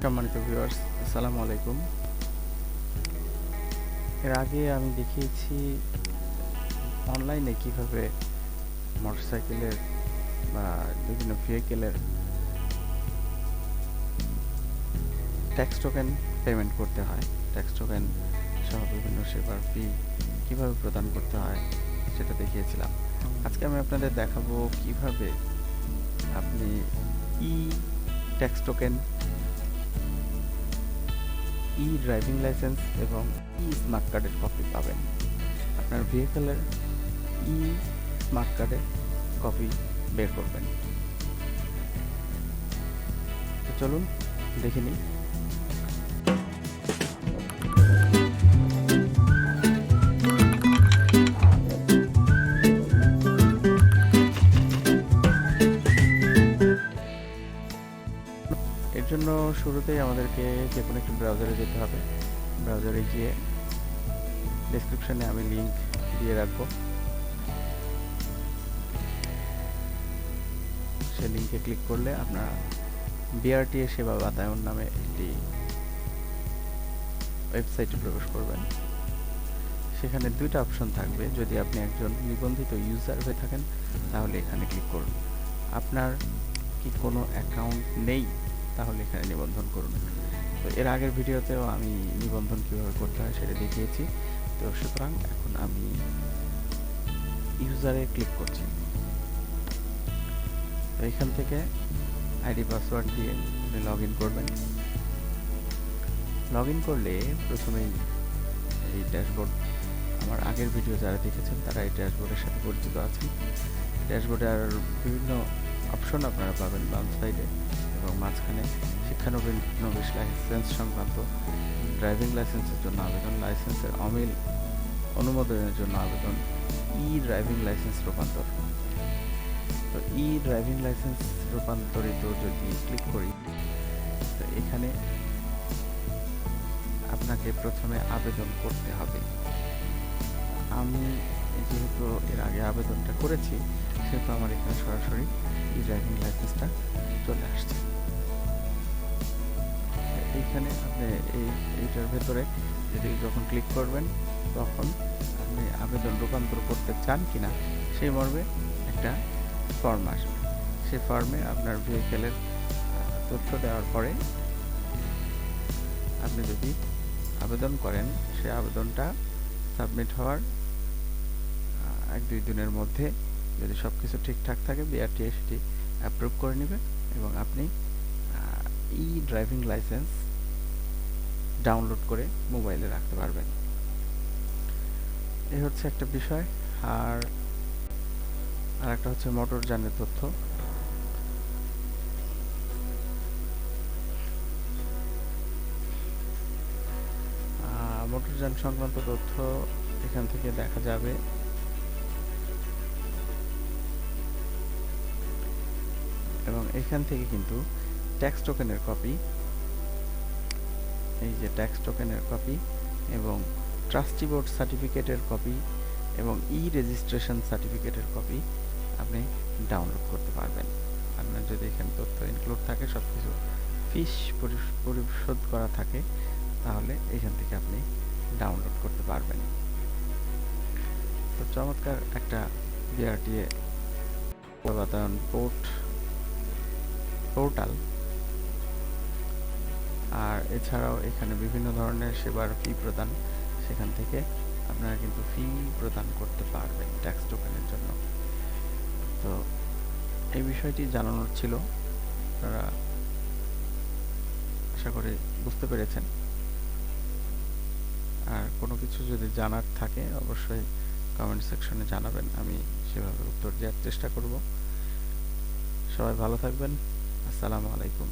সম্মানিত ভিউয়ার্স, আসসালামু আলাইকুম। এর আগে আমি দেখিয়েছি অনলাইনে কিভাবে মোটরসাইকেলের বা বিভিন্ন ভেহিকেলের ট্যাক্স টোকেন পেমেন্ট করতে হয়। ট্যাক্স টোকেন সহ বিভিন্ন সেবার ফি কিভাবে প্রদান করতে হয় সেটা দেখিয়েছিলাম। আজকে আমি আপনাদের দেখাবো কিভাবে আপনি ই ট্যাক্স টোকেন, ই ড্রাইভিং লাইসেন্স এবং ই স্মার্ট কার্ডের কপি পাবেন। আপনার ভেহিকেলের ই স্মার্ট কার্ডের কপি বের করবেন। তো চলুন দেখে নিই। এর জন্য শুরুতেই আমাদেরকে যে কোনো একটি ব্রাউজারে যেতে হবে। ব্রাউজারে গিয়ে ডেসক্রিপশনে আমি লিংক দিয়ে রাখবো, সেই লিঙ্কে ক্লিক করলে আপনারা বিআরটিএ সেবা বাতায়ন নামে একটি ওয়েবসাইটে প্রবেশ করবেন। সেখানে দুইটা অপশন থাকবে। যদি আপনি একজন নিবন্ধিত ইউজার হয়ে থাকেন তাহলে এখানে ক্লিক করুন। আপনার কি কোনো অ্যাকাউন্ট নেই তাহলে এখানে নিবন্ধন করুন। তো এর আগের ভিডিওতেও আমি নিবন্ধন কীভাবে করতে হয় সেটা দেখিয়েছি। তো সুতরাং এখন আমি ইউজারে ক্লিক করছি। তো এখান থেকে আইডি পাসওয়ার্ড দিয়ে আপনি লগ ইন করবেন। লগ ইন করলে প্রথমেই এই ড্যাশবোর্ড, আমার আগের ভিডিও যারা দেখেছেন তারা এই ড্যাশবোর্ডের সাথে পরিচিত আছেন। ড্যাশবোর্ডে আর বিভিন্ন অপশন আপনারা পাবেন বাম সাইডে এবং মাঝখানে শিক্ষানবিশ লাইসেন্স সংক্রান্ত, ড্রাইভিং লাইসেন্সের জন্য আবেদন, লাইসেন্সের অমিল অনুমোদনের জন্য আবেদন, ই ড্রাইভিং লাইসেন্স রূপান্তর। তো ই ড্রাইভিং লাইসেন্স রূপান্তরিত যদি ক্লিক করি, তো এখানে আপনাকে প্রথমে আবেদন করতে হবে। আমি যেহেতু এর আগে আবেদনটা করেছি সেহেতু আমার এখানে সরাসরি ই ড্রাইভিং লাইসেন্সটা চলে আসছে। এইখানে আপনি এইটার ভেতরে যদি যখন ক্লিক করবেন তখন আপনি আবেদন রূপান্তর করতে চান কিনা সেই মর্মে একটা ফর্ম আসবে। সেই ফর্মে আপনার ভেহিকেলের তথ্য দেওয়ার পরে আপনি যদি আবেদন করেন, সেই আবেদনটা সাবমিট হওয়ার 1-2 দিনের মধ্যে যদি সব কিছু ঠিকঠাক থাকে বিআরটিএ সেটি অ্যাপ্রুভ করে নেবে এবং আপনি ই ড্রাইভিং লাইসেন্স ডাউনলোড করে মোবাইলে রাখতে পারবেন। এই হচ্ছে একটা বিষয়। আর একটা হচ্ছে মোটরযানের তথ্য। মোটরযান সংক্রান্ত তথ্য এখান থেকে দেখা যাবে। এবং এখান থেকে কিন্তু ট্যাক্স টোকেনের কপি, এই যে ট্যাক্স টোকেনের কপি এবং ট্রাস্টি বোর্ড সার্টিফিকেটের কপি এবং ই রেজিস্ট্রেশন সার্টিফিকেটের কপি আপনি ডাউনলোড করতে পারবেন। আপনার যদি এখানে তথ্য ইনক্লুড থাকে, সব কিছু ফিস পরিশোধ করা থাকে, তাহলে এখান থেকে আপনি ডাউনলোড করতে পারবেন। তো চমৎকার একটা বিআরটিএ বাতায়ন পোর্টাল। আর এছাড়াও এখানে বিভিন্ন ধরনের সেবার ফি প্রদান, সেখান থেকে আপনারা কিন্তু ফি প্রদান করতে পারবেন ট্যাক্স টোকেনের জন্য। তো এই বিষয়টি জানানোর ছিল, আপনারা আশা করি বুঝতে পেরেছেন। আর কোনো কিছু যদি জানার থাকে অবশ্যই কমেন্ট সেকশনে জানাবেন, আমি সেভাবে উত্তর দেওয়ার চেষ্টা করব। সবাই ভালো থাকবেন। আসসালামু আলাইকুম।